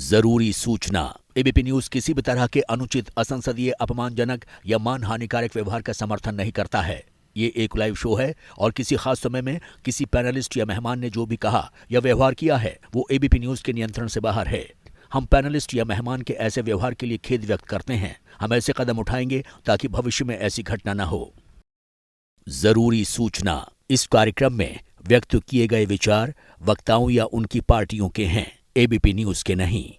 जरूरी सूचना। ABP news किसी भी तरह के अनुचित, असंसदीय, अपमानजनक या मानहानिकारक व्यवहार का समर्थन नहीं करता है। ये एक लाइव शो है और किसी खास समय में किसी पैनलिस्ट या मेहमान ने जो भी कहा या व्यवहार किया है वो एबीपी न्यूज के नियंत्रण से बाहर है। हम पैनलिस्ट या मेहमान के ऐसे व्यवहार के लिए खेद व्यक्त करते हैं। हम ऐसे कदम उठाएंगे ताकि भविष्य में ऐसी घटना न हो। जरूरी सूचना। इस कार्यक्रम में व्यक्त किए गए विचार वक्ताओं या उनकी पार्टियों के हैं, एबीपी न्यूज के नहीं।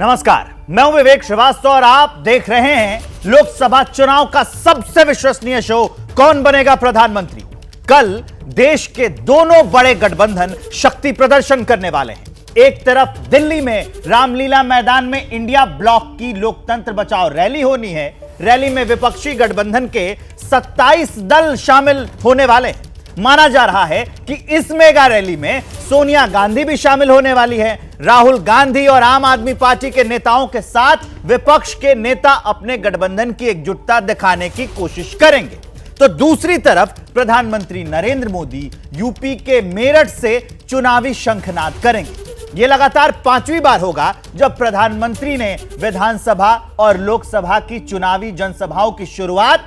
नमस्कार, मैं हूं विवेक श्रीवास्तव और आप देख रहे हैं लोकसभा चुनाव का सबसे विश्वसनीय शो कौन बनेगा प्रधानमंत्री। कल देश के दोनों बड़े गठबंधन शक्ति प्रदर्शन करने वाले हैं। एक तरफ दिल्ली में रामलीला मैदान में इंडिया ब्लॉक की लोकतंत्र बचाओ रैली होनी है। रैली में विपक्षी गठबंधन के 27 दल शामिल होने वाले हैं। माना जा रहा है कि इस मेगा रैली में सोनिया गांधी भी शामिल होने वाली है। राहुल गांधी और आम आदमी पार्टी के नेताओं के साथ विपक्ष के नेता अपने गठबंधन की एकजुटता दिखाने की कोशिश करेंगे। तो दूसरी तरफ प्रधानमंत्री नरेंद्र मोदी यूपी के मेरठ से चुनावी शंखनाद करेंगे। यह लगातार 5वीं बार होगा जब प्रधानमंत्री ने विधानसभा और लोकसभा की चुनावी जनसभाओं की शुरुआत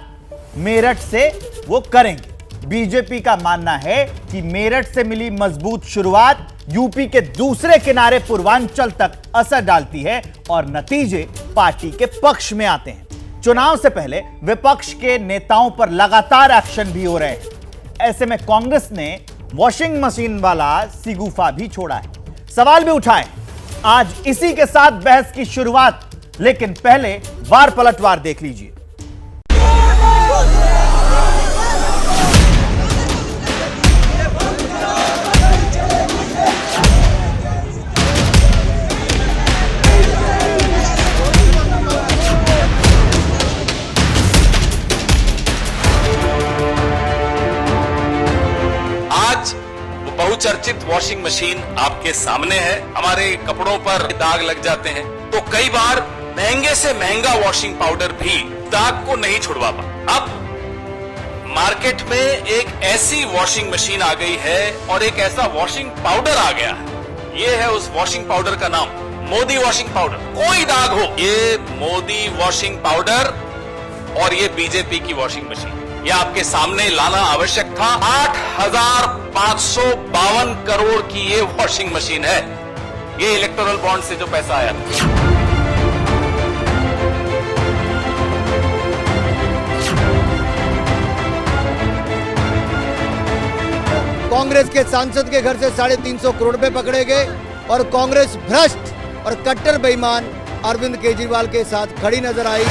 मेरठ से वो करेंगे। बीजेपी का मानना है कि मेरठ से मिली मजबूत शुरुआत यूपी के दूसरे किनारे पूर्वांचल तक असर डालती है और नतीजे पार्टी के पक्ष में आते हैं। चुनाव से पहले विपक्ष के नेताओं पर लगातार एक्शन भी हो रहे हैं। ऐसे में कांग्रेस ने वॉशिंग मशीन वाला सिगुफा भी छोड़ा है, सवाल भी उठाए। आज इसी के साथ बहस की शुरुआत, लेकिन पहले वार पलटवार देख लीजिए। बहुचर्चित वॉशिंग मशीन आपके सामने है। हमारे कपड़ों पर दाग लग जाते हैं तो कई बार महंगे से महंगा वॉशिंग पाउडर भी दाग को नहीं छुड़वा पाता। अब मार्केट में एक ऐसी वॉशिंग मशीन आ गई है और एक ऐसा वॉशिंग पाउडर आ गया है। ये है उस वॉशिंग पाउडर का नाम, मोदी वॉशिंग पाउडर। कोई दाग हो, ये मोदी वॉशिंग पाउडर और ये बीजेपी की वॉशिंग मशीन, ये आपके सामने लाना आवश्यक था। 8,552 करोड़ की ये वॉशिंग मशीन है। ये इलेक्टोरल बॉन्ड से जो पैसा आया था। कांग्रेस के सांसद के घर से 350 करोड़ रुपए पकड़े गए और कांग्रेस भ्रष्ट और कट्टर बेईमान अरविंद केजरीवाल के साथ खड़ी नजर आई।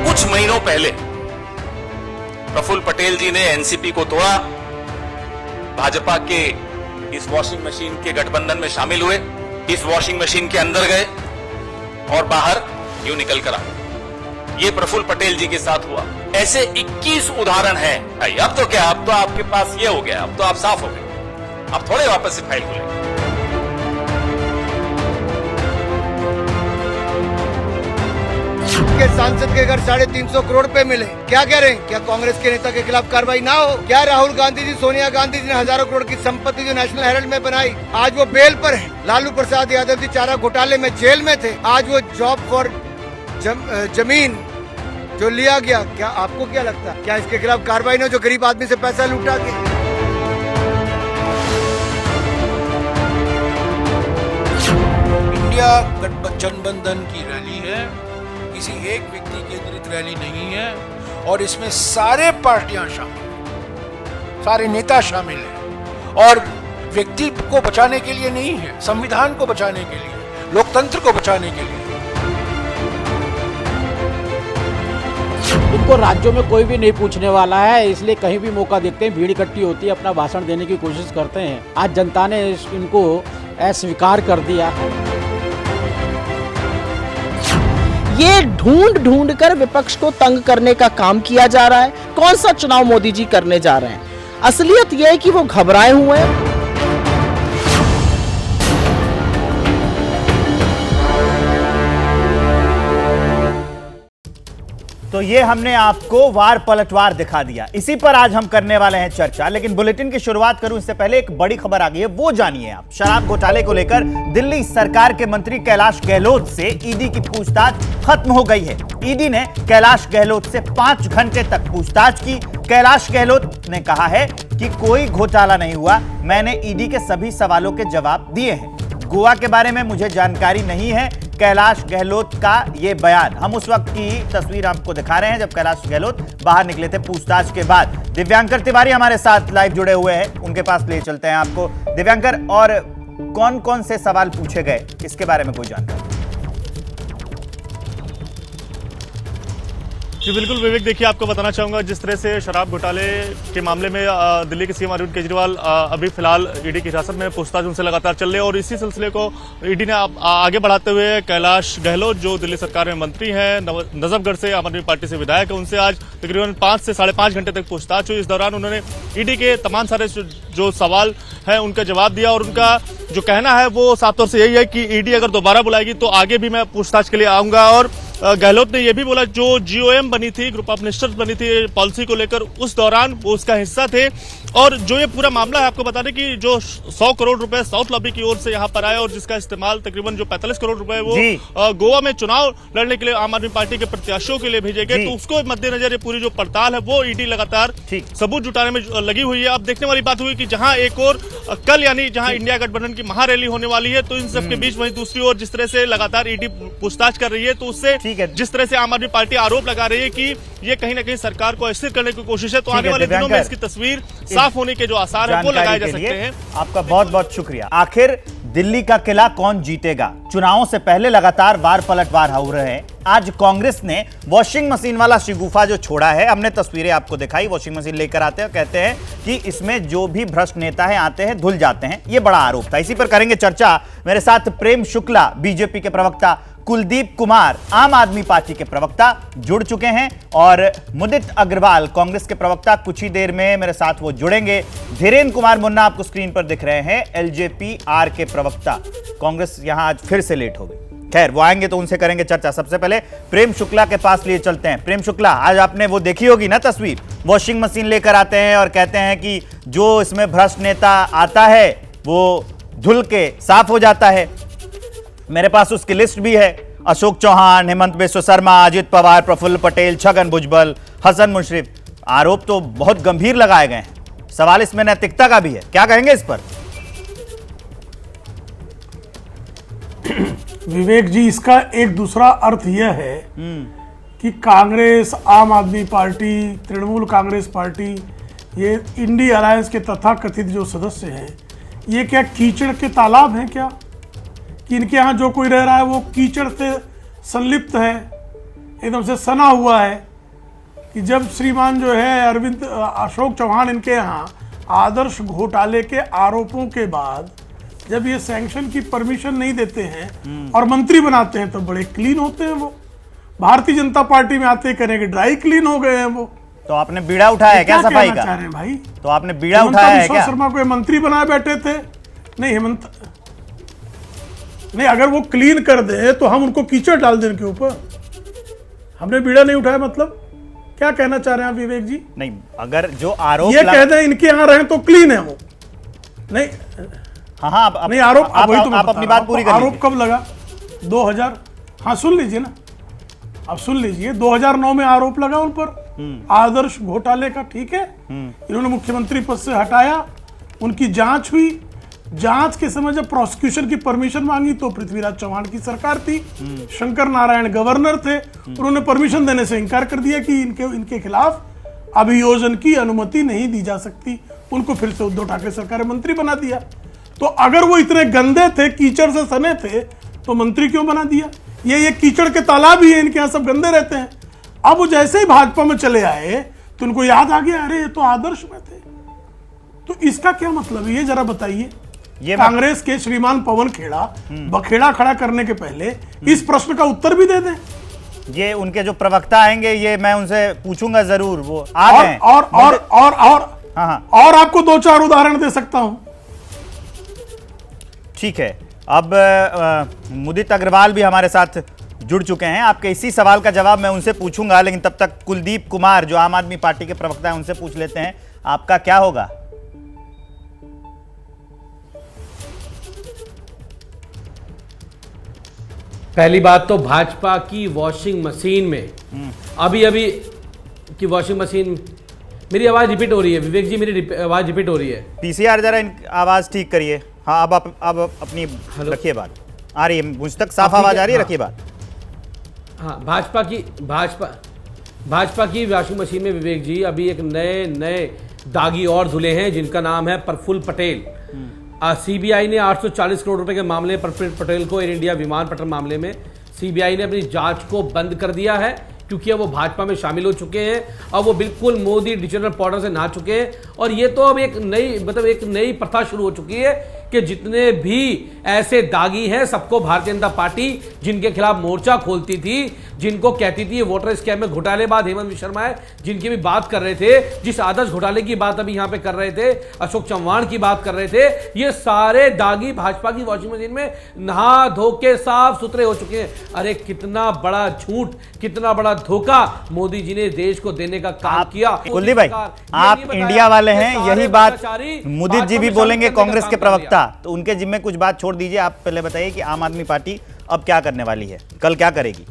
कुछ महीनों पहले प्रफुल्ल पटेल जी ने एनसीपी को तोड़ा, भाजपा के इस वॉशिंग मशीन के गठबंधन में शामिल हुए, इस वॉशिंग मशीन के अंदर गए और बाहर यूं निकल कर आए। ये प्रफुल्ल पटेल जी के साथ हुआ। ऐसे 21 उदाहरण हैं। भाई अब तो क्या, अब तो आपके पास ये हो गया, अब तो आप साफ हो गए, अब थोड़े वापस से फाइल खुलेंगे। के सांसद के घर 350 करोड़ रुपए मिले, क्या कह रहे हैं? क्या कांग्रेस के नेता के खिलाफ कार्रवाई ना हो? क्या राहुल गांधी जी, सोनिया गांधी जी ने हजारों करोड़ की संपत्ति जो नेशनल हेराल्ड में बनाई, आज वो बेल पर है। लालू प्रसाद यादव जी चारा घोटाले में जेल में थे, आज वो जॉब फॉर जमीन जो लिया गया, क्या आपको क्या लगता है, क्या इसके खिलाफ कार्रवाई न, जो गरीब आदमी से पैसा लूटा गया? इंडिया गठबंधन की रैली है, किसी एक व्यक्ति केंद्रित रैली नहीं है और इसमें सारे पार्टियां शामिल, सारे नेता शामिल हैं और व्यक्ति को बचाने के लिए नहीं है, संविधान को बचाने के लिए, लोकतंत्र को बचाने के लिए। इनको राज्यों में कोई भी नहीं पूछने वाला है, इसलिए कहीं भी मौका देखते हैं, भीड़ इकट्ठी होती है, अपना भाषण देने की कोशिश करते हैं। आज जनता ने इनको अस्वीकार कर दिया। ये ढूंढ कर विपक्ष को तंग करने का काम किया जा रहा है। कौन सा चुनाव मोदी जी करने जा रहे हैं? असलियत यह है कि वो घबराए हुए हैं। तो ये हमने आपको वार पलटवार दिखा दिया, इसी पर आज हम करने वाले हैं चर्चा। लेकिन बुलेटिन की शुरुआत करूं इससे पहले एक बड़ी खबर आ गई है, वो जानिए आप। शराब घोटाले को लेकर दिल्ली सरकार के मंत्री कैलाश गहलोत से ईडी की पूछताछ खत्म हो गई है। ईडी ने कैलाश गहलोत से 5 घंटे तक पूछताछ की। कैलाश गहलोत ने कहा है कि कोई घोटाला नहीं हुआ, मैंने ईडी के सभी सवालों के जवाब दिए हैं। गोवा के बारे में मुझे जानकारी नहीं है, कैलाश गहलोत का यह बयान। हम उस वक्त की तस्वीर आपको दिखा रहे हैं जब कैलाश गहलोत बाहर निकले थे पूछताछ के बाद। दिव्यांकर तिवारी हमारे साथ लाइव जुड़े हुए हैं, उनके पास ले चलते हैं आपको। दिव्यांकर, और कौन कौन से सवाल पूछे गए, इसके बारे में कोई जानकारी? जी बिल्कुल विवेक, देखिए आपको बताना चाहूँगा, जिस तरह से शराब घोटाले के मामले में दिल्ली के सीएम अरविंद केजरीवाल अभी फिलहाल ईडी की हिरासत में पूछताछ उनसे लगातार चल रही है, और इसी सिलसिले को ईडी ने आगे बढ़ाते हुए कैलाश गहलोत जो दिल्ली सरकार में मंत्री हैं, नजफगढ़ से आम आदमी पार्टी से विधायक है, उनसे आज तकरीबन 5 से 5.5 घंटे तक पूछताछ हुई। इस दौरान उन्होंने ईडी के तमाम सारे जो सवाल हैं उनका जवाब दिया, और उनका जो कहना है वो साफ तौर से यही है कि ईडी अगर दोबारा बुलाएगी तो आगे भी मैं पूछताछ के लिए आऊंगा। और गहलोत ने यह भी बोला, जो जीओएम बनी थी, ग्रुप ऑफ मिनिस्टर्स बनी थी पॉलिसी को लेकर, उस दौरान वो उसका हिस्सा थे, और जो ये पूरा मामला है आपको बता दें कि जो 100 करोड़ रुपए साउथ लॉबी की ओर से यहाँ पर आए, और जिसका इस्तेमाल तकरीबन जो 45 करोड़ रुपए वो गोवा में चुनाव लड़ने के लिए आम आदमी पार्टी के प्रत्याशियों के लिए भेजे गए, तो उसको मद्देनजर ये पूरी जो पड़ताल है वो ईडी लगातार सबूत जुटाने में लगी हुई है। अब देखने वाली बात हुई कि जहां एक और कल यानी जहां इंडिया गठबंधन की महारैली होने वाली है, तो इन सबके बीच वहीं दूसरी ओर जिस तरह से लगातार ईडी पूछताछ कर रही है, तो उससे जिस तरह से आम आदमी पार्टी आरोप लगा रही है कि ये कहीं ना कहीं सरकार को अस्थिर करने की कोशिश है, तो आने वाले दिनों में इसकी तस्वीर साफ होने के जो आसार है वो लगाए जा सकते हैं। आपका बहुत बहुत शुक्रिया। आखिर दिल्ली का किला कौन जीतेगा? चुनावों से पहले लगातार वार पलटवार हो रहे हैं। आज कांग्रेस ने वॉशिंग मशीन वाला शिगुफा जो छोड़ा है, हमने तस्वीरें आपको दिखाई, वॉशिंग मशीन लेकर आते हैं, कहते हैं कि इसमें जो भी भ्रष्ट नेता है आते हैं धुल जाते हैं। ये बड़ा आरोप था, इसी पर करेंगे चर्चा। मेरे साथ प्रेम शुक्ला बीजेपी के प्रवक्ता, कुलदीप कुमार आम आदमी पार्टी के प्रवक्ता जुड़ चुके हैं, और मुदित अग्रवाल कांग्रेस के प्रवक्ता कुछ ही देर में मेरे साथ वो जुड़ेंगे। धीरेन्द्र कुमार मुन्ना आपको स्क्रीन पर दिख रहे हैं, एलजेपी आर के प्रवक्ता। कांग्रेस यहां आज फिर से लेट हो गई, खैर वो आएंगे तो उनसे करेंगे चर्चा। सबसे पहले प्रेम शुक्ला के पास लिए चलते हैं। प्रेम शुक्ला, आज आपने वो देखी होगी ना तस्वीर, वॉशिंग मशीन लेकर आते हैं और कहते हैं कि जो इसमें भ्रष्ट नेता आता है वो धुल के साफ हो जाता है। मेरे पास उसकी लिस्ट भी है, अशोक चौहान, हेमंत बिस्व शर्मा, अजित पवार, प्रफुल्ल पटेल, छगन भुजबल, हसन मुश्रीफ। आरोप तो बहुत गंभीर लगाए गए हैं, सवाल इसमें नैतिकता का भी है, क्या कहेंगे इस पर? विवेक जी, इसका एक दूसरा अर्थ यह है कि कांग्रेस, आम आदमी पार्टी, तृणमूल कांग्रेस पार्टी, ये इंडी अलायंस के तथाकथित जो सदस्य हैं, ये क्या कीचड़ के तालाब हैं क्या? कि इनके यहाँ जो कोई रह रहा है वो कीचड़ से संलिप्त है, एकदम से सना हुआ है। कि जब श्रीमान जो है अरविंद अशोक चौहान इनके यहाँ आदर्श घोटाले के आरोपों के बाद जब ये सैंक्शन की परमिशन नहीं देते हैं और मंत्री बनाते हैं तो बड़े क्लीन होते हैं वो। भारतीय जनता पार्टी में आते करेंगे ड्राई क्लीन हो गए हैं वो। तो आपने बीड़ा उठाया है क्या सफाई का? चाह रहे हैं भाई, तो आपने बीड़ा उठाया है क्या? शर्मा को मंत्री बनाए बैठे थे, नहीं हेमंत नहीं, अगर वो क्लीन कर दे तो हम उनको कीचड़ डाल दें इनके ऊपर। हमने बीड़ा नहीं उठाया, मतलब क्या कहना चाह रहे हैं विवेक जी? नहीं, अगर जो आरोप ये कह दें इनके यहाँ रहे तो क्लीन है वो, नहीं हाँ नहीं आरोप आप अपनी बात पूरी करिए। आरोप कब लगा? 2000, हाँ सुन लीजिए ना, आप सुन लीजिए, 2009 में आरोप लगा उन पर आदर्श घोटाले का, ठीक है। इन्होंने मुख्यमंत्री पद से हटाया, उनकी जांच हुई, जांच के समय जब प्रोसिक्यूशन की परमिशन मांगी तो पृथ्वीराज चौहान की सरकार थी, शंकर नारायण गवर्नर थे, उन्होंने परमिशन देने से इनकार कर दिया कि इनके खिलाफ अभियोजन की अनुमति नहीं दी जा सकती। उनको फिर से उद्धव ठाकरे सरकार ने मंत्री बना दिया। तो अगर वो इतने गंदे थे, कीचड़ से सने थे, तो मंत्री क्यों बना दिया? ये कीचड़ के तालाब ही है, इनके यहाँ सब गंदे रहते हैं। अब वो जैसे ही भाजपा में चले आए तो उनको याद आ गया, अरे ये तो आदर्श में थे। तो इसका क्या मतलब है, ये जरा बताइए। ये कांग्रेस के श्रीमान पवन खेड़ा बखेड़ा खड़ा करने के पहले इस प्रश्न का उत्तर भी दे दें। ये उनके जो प्रवक्ता आएंगे, ये मैं उनसे पूछूंगा जरूर, वो आ गए। और आपको 2-4 उदाहरण दे सकता हूं। ठीक है, अब मुदित अग्रवाल भी हमारे साथ जुड़ चुके हैं। आपके इसी सवाल का जवाब मैं उनसे पूछूंगा, लेकिन तब तक कुलदीप कुमार जो आम आदमी पार्टी के प्रवक्ता हैं उनसे पूछ लेते हैं, आपका क्या होगा? पहली बात तो भाजपा की वॉशिंग मशीन में अभी की वॉशिंग मशीन, मेरी आवाज रिपीट हो रही है विवेक जी, मेरी आवाज रिपीट हो रही है। पीसीआर जरा आवाज ठीक करिए। हाँ, अब अब अपनी रखिए बात, आ रही है मुझ तक साफ आवाज आ रही है, रखिए बात। हाँ, भाजपा की वॉशिंग मशीन में विवेक जी अभी एक नए दागी और धुले हैं जिनका नाम है प्रफुल्ल पटेल। सीबीआई ने 840 करोड़ रुपए के मामले में प्रफुल्ल पटेल को एयर इंडिया विमानपट्टन मामले में सीबीआई ने अपनी जांच को बंद कर दिया है, क्योंकि अब वो भाजपा में शामिल हो चुके हैं। अब वो बिल्कुल मोदी डिजिटल पाउडर से नहा चुके हैं, और ये तो अब एक नई प्रथा शुरू हो चुकी है कि जितने भी ऐसे दागी हैं सबको भारतीय जनता पार्टी जिनके खिलाफ मोर्चा खोलती थी, जिनको कहती थी वोटर स्कैम में घोटालेबाज हेमंत शर्मा है, जिनकी भी बात कर रहे थे, जिस आदर्श घोटाले की बात अभी यहां पे कर रहे थे, अशोक चव्हाण की बात कर रहे थे, ये सारे दागी भाजपा की वॉशिंग मशीन में नहा धो के साफ सुथरे हो चुके हैं। अरे कितना बड़ा झूठ, कितना बड़ा धोखा मोदी जी ने देश को देने का काम किया। कुलदीप भाई, आप इंडिया वाले हैं, यही बात मुदित जी भी बोलेंगे, कांग्रेस के प्रवक्ता, तो उनके जिम्मे कुछ बात छोड़ दीजिए। आप पहले बताइए कि आम आदमी पार्टी अब क्या करने वाली है, कल क्या करेगी?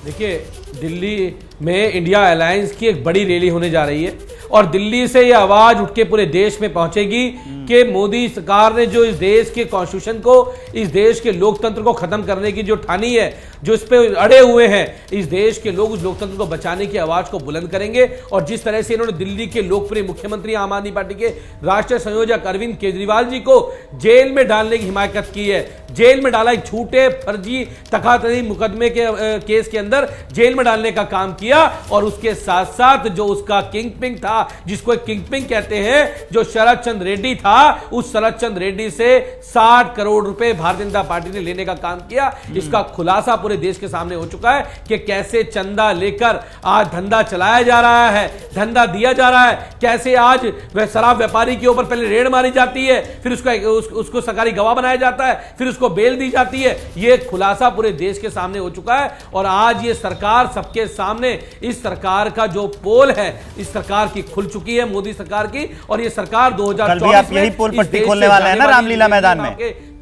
देखिए, दिल्ली में इंडिया अलायंस की एक बड़ी रैली होने जा रही है, और दिल्ली से ये आवाज उठ के पूरे देश में पहुंचेगी कि मोदी सरकार ने जो इस देश के कॉन्स्टिट्यूशन को, इस देश के लोकतंत्र को खत्म करने की जो ठानी है, जो इस पे अड़े हुए हैं, इस देश के लोग उस लोकतंत्र को बचाने की आवाज को बुलंद करेंगे। और जिस तरह से इन्होंने दिल्ली के लोकप्रिय मुख्यमंत्री आम आदमी पार्टी के राष्ट्रीय संयोजक अरविंद केजरीवाल जी को जेल में डालने की हिमायत की है, जेल में डाला, एक झूठे फर्जी तखातरी मुकदमे के केस के अंदर जेल में डालने का काम किया, और उसके साथ साथ जो उसका किंग पिंग था, जिसको एक किंग पिंग कहते हैं, जो शरद चंद्र रेड्डी था, उस शरद चंद्र रेड्डी से 60 करोड़ रुपए भारतीय जनता पार्टी ने लेने का काम किया। इसका खुलासा पूरे देश के सामने हो चुका है कि कैसे चंदा लेकर आज धंधा चलाया जा रहा है, धंधा दिया जा रहा है, कैसे आज वह शराब व्यापारी के ऊपर पहले रेड मारी जाती है, फिर उसको सरकारी गवाह बनाया जाता है, फिर उसको बेल दी जाती है। यह खुलासा पूरे देश के सामने हो चुका है, और आज ये सरकार सबके सामने, इस सरकार का जो पोल है, इस सरकार की खुल चुकी है, मोदी सरकार की। और ये सरकार 2024 में यही पोल पट्टी खोलने वाला है ना रामलीला मैदान में,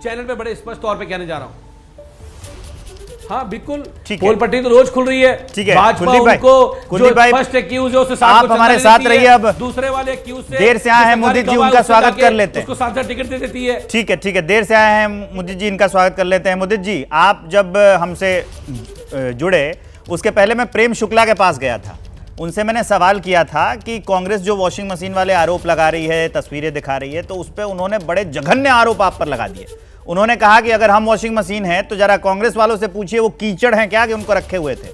चैनल पे बड़े स्पष्ट तौर पे कहने जा रहा हूं। हाँ बिल्कुल, पोल पट्टी तो रोज खुल रही है। ठीक है, भाजपा उनको जो फर्स्ट एक्यूज है उससे आप हमारे साथ रहिए। अब दूसरे वाले एक्यूज से देर से आए हैं मुदित जी, उनका स्वागत कर लेते हैं, उसको सांसद टिकट दे देती है। ठीक है, देर से आए हैं मुदित जी, इनका स्वागत कर लेते हैं। मुदित जी, आप जब हमसे जुड़े उसके पहले मैं प्रेम शुक्ला के पास गया था, उनसे मैंने सवाल किया था कि कांग्रेस जो वॉशिंग मशीन वाले आरोप लगा रही है, तस्वीरें दिखा रही है, तो उस पर उन्होंने बड़े जघन्य आरोप आप पर लगा दिए। उन्होंने कहा कि अगर हम वॉशिंग मशीन हैं तो जरा कांग्रेस वालों से पूछिए वो कीचड़ हैं क्या कि उनको रखे हुए थे।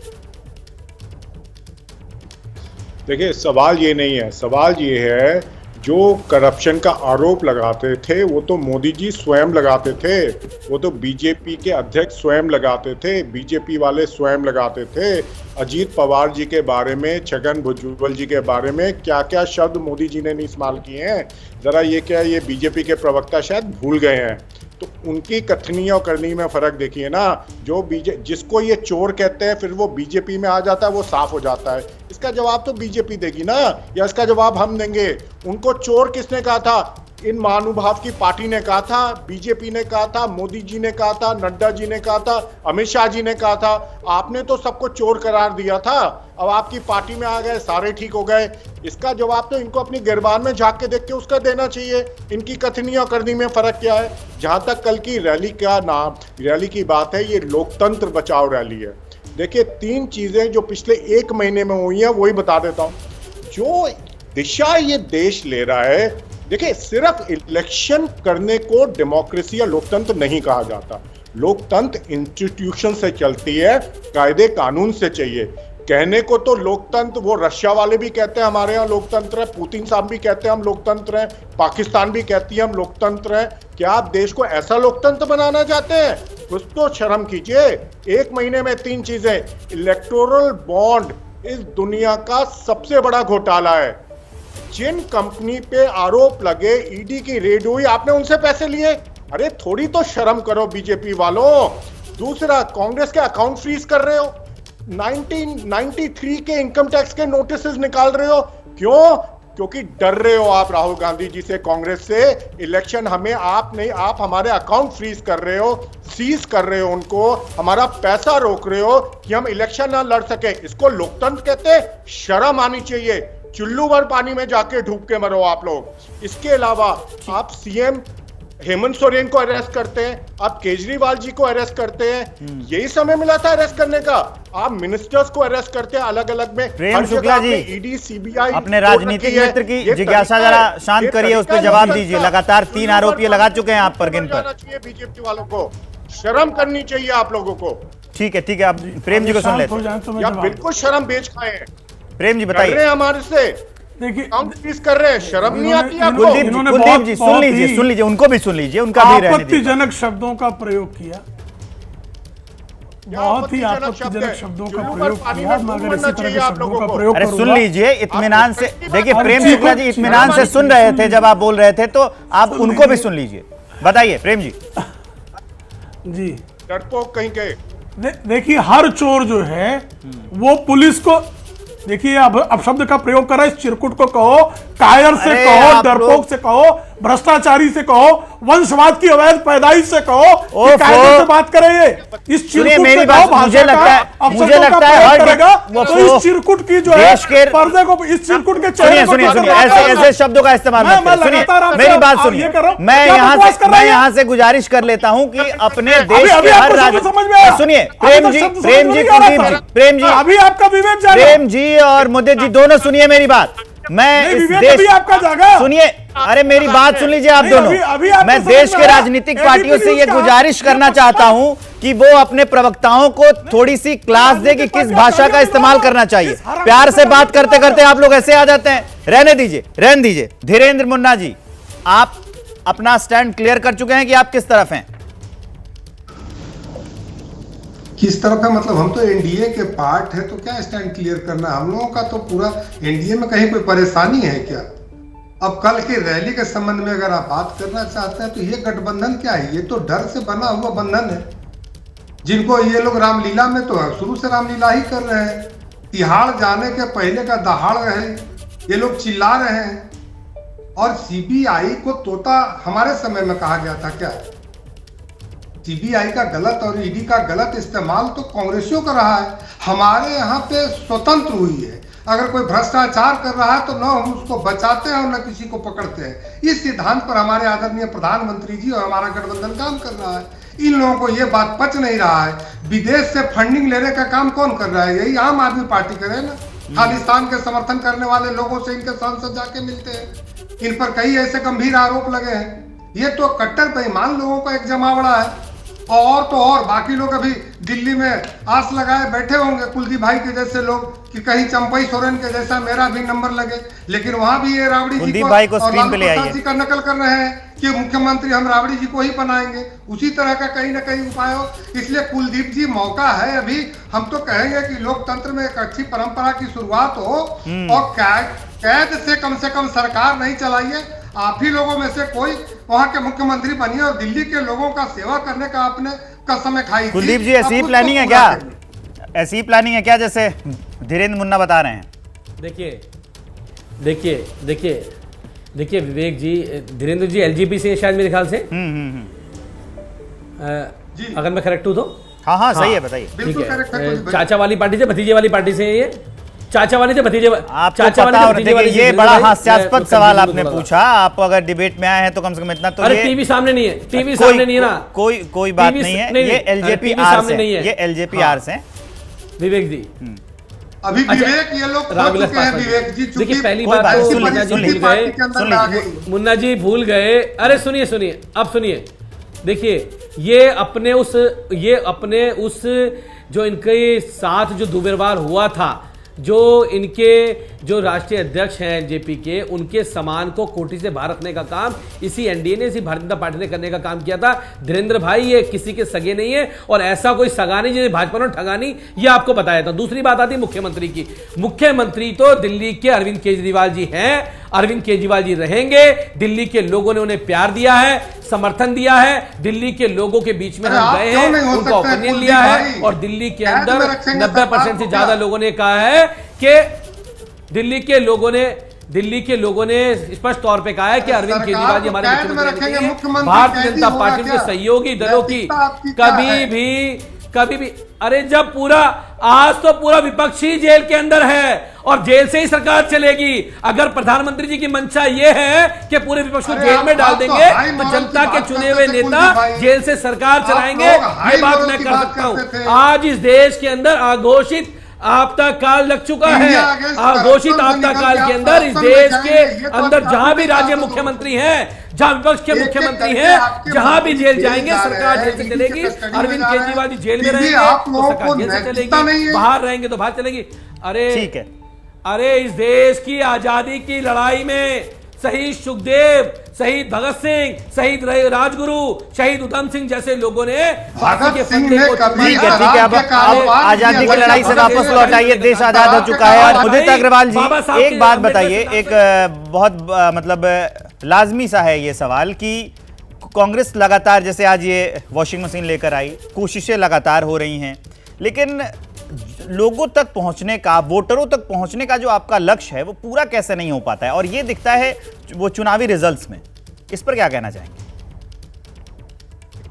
देखिए, सवाल ये नहीं है, सवाल ये है जो करप्शन का आरोप लगाते थे वो तो मोदी जी स्वयं लगाते थे, वो तो बीजेपी के अध्यक्ष स्वयं लगाते थे, बीजेपी वाले स्वयं लगाते थे। अजीत पवार जी के बारे में, छगन भुजबल जी के बारे में क्या क्या शब्द मोदी जी ने नहीं इस्तेमाल किए हैं, जरा ये बीजेपी के प्रवक्ता शायद भूल गए हैं। तो उनकी कथनी और करनी में फर्क देखिए ना। जो जिसको ये चोर कहते हैं फिर वो बीजेपी में आ जाता है, वो साफ हो जाता है। इसका जवाब तो बीजेपी देगी ना, या इसका जवाब हम देंगे? उनको चोर किसने कहा था? इन महानुभाव की पार्टी ने कहा था, बीजेपी ने कहा था, मोदी जी ने कहा था, नड्डा जी ने कहा था, अमित शाह जी ने कहा था। आपने तो सबको चोर करार दिया था, अब आपकी पार्टी में आ गए, सारे ठीक हो गए। इसका जवाब तो इनको अपनी गिरबान में झांक के देख के उसका देना चाहिए। इनकी कथनी और करनी में फर्क क्या है? जहां तक कल की रैली की बात है, ये लोकतंत्र बचाओ रैली है। देखिए, 3 चीजें जो पिछले 1 महीने में हुई हैं वही बता देता हूं। जो दिशा ये देश ले रहा है, देखिए, सिर्फ इलेक्शन करने को डेमोक्रेसी या लोकतंत्र नहीं कहा जाता। लोकतंत्र इंस्टीट्यूशन से चलती है, कायदे कानून से चाहिए। कहने को तो लोकतंत्र वो रशिया वाले भी कहते हैं हमारे यहाँ लोकतंत्र है, पुतिन साहब भी कहते हैं हम लोकतंत्र हैं, पाकिस्तान भी कहती है हम लोकतंत्र हैं। क्या आप देश को ऐसा लोकतंत्र बनाना चाहते हैं? कुछ तो शर्म कीजिए। 1 महीने में 3 चीजें। इलेक्टोरल बॉन्ड इस दुनिया का सबसे बड़ा घोटाला है। जिन कंपनी पे आरोप लगे, ईडी की रेड हुई, आपने उनसे पैसे लिए, अरे थोड़ी तो शर्म करो बीजेपी वालों। दूसरा, कांग्रेस के अकाउंट फ्रीज कर रहे हो, 1993 के इनकम टैक्स के नोटिस निकाल रहे हो। क्यों? क्योंकि डर रहे हो आप राहुल गांधी जी से, कांग्रेस से। इलेक्शन हमें आप नहीं, आप हमारे अकाउंट फ्रीज कर रहे हो, सीज कर रहे हो उनको, हमारा पैसा रोक रहे हो कि हम इलेक्शन ना लड़ सके। इसको लोकतंत्र कहते हैं? शर्म आनी चाहिए। चुल्लू भर पानी में जाके डूब के मरो आप लोग। इसके अलावा आप सीएम हेमंत सोरेन को अरेस्ट करते हैं, आप केजरीवाल जी को अरेस्ट करते हैं। यही समय मिला था अरेस्ट करने का? आप मिनिस्टर्स को अरेस्ट करते हैं अलग अलग में। प्रेम शुक्ला जी, ईडी, सीबीआई अपने राजनीतिक मित्र की जिज्ञासा जरा शांत करिए, उस पर जवाब दीजिए। लगातार 3 आरोप ये लगा चुके हैं आप पर, किन पर? बीजेपी वालों को शर्म करनी चाहिए आप लोगों को। ठीक है, आप प्रेम जी को सुन लेते हैं। आप बिल्कुल शर्म बेच खाए हैं। प्रेम जी बताइए। हमारे से देखिए कर रहे हैं, शर्म नहीं आती आपको? कुलदीप जी सुन लीजिए, उनको भी सुन लीजिए, उनका भी रहने दीजिए। आपत्तिजनक शब्दों का प्रयोग किया, बहुत ही आपत्तिजनक शब्दों का प्रयोग किया। मगर इसी तरह के शब्दों का प्रयोग अरे सुन लीजिए इत्मीनान से। देखिए प्रेम शुक्ला जी इत्मीनान से सुन रहे थे जब आप बोल रहे थे, तो आप उनको भी सुन लीजिए। बताइए प्रेम जी। जी डरपोक कहीं के। देखिए हर चोर जो है वो पुलिस को, देखिए अब शब्द का प्रयोग करा, इस चिरकुट को कहो, कायर से कहो, डरपोक से कहो, भ्रष्टाचारी से कहो, वंशवाद की अवैध पैदाइश से कहो, कायदे से बात करे। ये इस चिरकुट मेरी बात, मुझे लगता है तो इस चिरकुट की जो है पर्दे को, इस चिरकुट के चेहरे सुनिए ऐसे शब्दों का इस्तेमाल मत करें। सुनिए मेरी बात सुनिए, मैं यहाँ से गुजारिश कर लेता हूँ कि अपने देश के हर राज्य, सुनिए प्रेम जी, प्रेम जी, अभी आपका विवेक जागा। प्रेम जी और मोदी जी दोनों सुनिए मेरी बात। मैं इस देश, आपका जागा सुनिए, अरे मेरी बात सुन लीजिए आप दोनों। मैं देश के राजनीतिक पार्टियों से ये गुजारिश करना चाहता हूं कि वो अपने प्रवक्ताओं को थोड़ी सी क्लास दे कि किस भाषा का इस्तेमाल करना चाहिए। प्यार से बात करते करते आप लोग ऐसे आ जाते हैं। रहने दीजिए। धीरेन्द्र मुन्ना जी, आप अपना स्टैंड क्लियर कर चुके हैं कि आप किस तरफ हैं? किस तरफ है मतलब? हम तो एनडीए के पार्ट है, तो क्या स्टैंड क्लियर करना? हम लोगों का तो पूरा एनडीए में कहीं कोई परेशानी है क्या? अब कल की रैली के संबंध में अगर आप बात करना चाहते हैं तो ये गठबंधन क्या है? ये तो डर से बना हुआ बंधन है। जिनको ये लोग रामलीला में तो शुरू से रामलीला ही कर रहे हैं। तिहाड़ जाने के पहले का दहाड़ रहे, ये लोग चिल्ला रहे हैं। और सीबीआई को तोता हमारे समय में कहा गया था क्या? सीबीआई का गलत और ईडी का गलत इस्तेमाल तो कांग्रेसियों का रहा है। हमारे यहाँ पे स्वतंत्र हुई है। अगर कोई भ्रष्टाचार कर रहा है तो न हम उसको बचाते हैं और न किसी को पकड़ते हैं। इस सिद्धांत पर हमारे आदरणीय प्रधानमंत्री जी और हमारा गठबंधन काम कर रहा है। इन लोगों को ये बात पच नहीं रहा है, विदेश से फंडिंग लेने का काम कौन कर रहा है? यही आम आदमी पार्टी करे ना। खालिस्तान के समर्थन करने वाले लोगों से इनके सांसद जाके मिलते हैं। इन पर कई ऐसे गंभीर आरोप लगे हैं। ये तो कट्टर बेईमान लोगों का एक जमावड़ा है। और तो और बाकी लोग अभी दिल्ली में आस लगाए बैठे होंगे, कुलदीप भाई के जैसे लोग, कि कहीं चंपई सोरेन के जैसा मेरा भी नंबर लगे। लेकिन वहां भी ये राबड़ी जी को और लालू प्रसाद जी का नकल कर रहे हैं कि मुख्यमंत्री हम राबड़ी जी को ही बनाएंगे। उसी तरह का कहीं ना कहीं उपाय हो। इसलिए कुलदीप जी मौका है अभी। हम तो कहेंगे कि लोकतंत्र में एक अच्छी परंपरा की शुरुआत हो और कैद से कम सरकार नहीं चलाइए। आप ही लोगों में से कोई वहां के मुख्यमंत्री बनिए और दिल्ली के लोगों का सेवा करने का आपने कसम खाई। कुलदीप जी ऐसी प्लानिंग है क्या? ऐसी प्लानिंग है क्या जैसे धीरेन्द्र मुन्ना बता रहे हैं? देखिए विवेक जी, धीरेन्द्र जी एलजेपी से शायद मेरे ख्याल से। अगर मैं करेक्ट हूं तो? हाँ सही है, बताइए। ठीक है, चाचा वाली पार्टी से भतीजे वाली पार्टी से ये चाचा वाले से भतीजे, ये बड़ा हास्यास्पद सवाल आपने पूछा। आप अगर डिबेट में आए हैं तो कम से कम इतना तो। अरे टीवी सामने नहीं है, टीवी सामने नहीं है ना। कोई बात नहीं है। ये एलजेपी आर से, ये एलजेपी आर से। विवेक जी अभी विवेक ये लोग खो चुके हैं। विवेक जी देखिए पहली बात तो मुन्ना जी भूल गए। अरे सुनिए अब सुनिए। देखिए ये अपने उस जो इनके साथ जो दुर्व्यवहार हुआ था, जो इनके जो राष्ट्रीय अध्यक्ष हैं जेपी के, उनके सामान को कोठी से बाहर रखने का काम इसी एनडीए ने, इसी भारतीय जनता पार्टी ने करने का काम किया था। धीरेन्द्र भाई ये किसी के सगे नहीं है और ऐसा कोई सगा नहीं जिसे भाजपा ने ठगानी, ये आपको बताया था। दूसरी बात आती मुख्यमंत्री की। मुख्यमंत्री तो दिल्ली के अरविंद केजरीवाल जी हैं अरविंद केजरीवाल जी रहेंगे। दिल्ली के लोगों ने उन्हें प्यार दिया है, समर्थन दिया है। दिल्ली के लोगों के बीच में हम गए हैं, उनका ओपिनियन लिया है और दिल्ली के अंदर 90% से ज्यादा लोगों ने कहा है कि दिल्ली के लोगों ने स्पष्ट तौर पे कहा है कि अरविंद केजरीवाल जी हमारे मुख्यमंत्री हैं। भारतीय जनता पार्टी के सहयोगी दलों की कभी भी अरे जब आज तो पूरा विपक्ष ही जेल के अंदर है और जेल से ही सरकार चलेगी। अगर प्रधानमंत्री जी की मंशा ये है कि पूरे विपक्ष को जेल में डाल देंगे तो जनता के चुने हुए नेता जेल से सरकार चलाएंगे, ये बात मैं कर सकता हूं। आज इस देश के अंदर आघोषित आपदा काल लग चुका है। घोषित आपदा काल के अंदर इस देश के अंदर जहां भी राज्य मुख्यमंत्री हैं, जहां विपक्ष के मुख्यमंत्री हैं, जहां भी जेल जाएंगे सरकार जेल से चलेगी। अरविंद केजरीवाल जी जेल में रहेंगे तो सरकार जेल से चलेगी, बाहर रहेंगे तो बाहर चलेगी। अरे इस देश की आजादी की लड़ाई में शहीद सुखदेव, शहीद भगत सिंह, शहीद राजगुरु, शहीद उधम सिंह जैसे लोगों ने फांसी के फंदे को ठीक है अब आजादी की लड़ाई से वापस लौट आइए, देश आजाद हो चुका है। उदित अग्रवाल जी एक बात बताइए, एक बहुत मतलब लाजमी सा है ये सवाल कि कांग्रेस लगातार, जैसे आज ये वॉशिंग मशीन लेकर आई, कोशिशें लगातार हो रही हैं, लेकिन लोगों तक पहुंचने का, वोटरों तक पहुंचने का जो आपका लक्ष्य है वो पूरा कैसे नहीं हो पाता है, और ये दिखता है वो चुनावी रिजल्ट्स में। इस पर क्या कहना चाहेंगे?